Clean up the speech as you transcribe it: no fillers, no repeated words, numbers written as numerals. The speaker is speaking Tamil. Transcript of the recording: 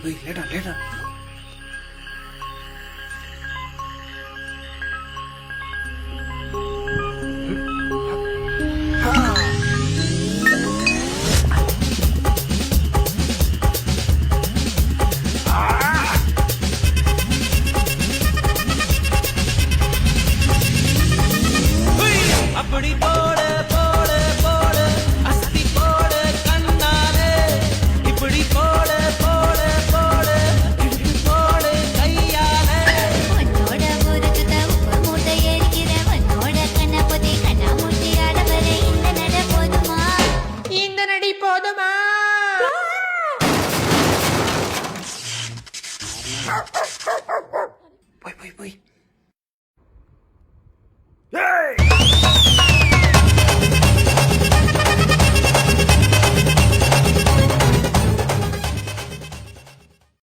லேட்டா லேட்டா. அப்படி போடு போடு போடு அஸ்தி போடு கண்ணாலே இப்படி போடு போடு போடு இடுப்பு போடு கையாலே உன்னோட முறுக்குத உப்பு மூட்டை எரிக்கிற உன்னோட கண்ணபதி கண்ணாமூச்சி ஆடவர இந்த நட போதுமா இந்த நடி போதுமா? போய்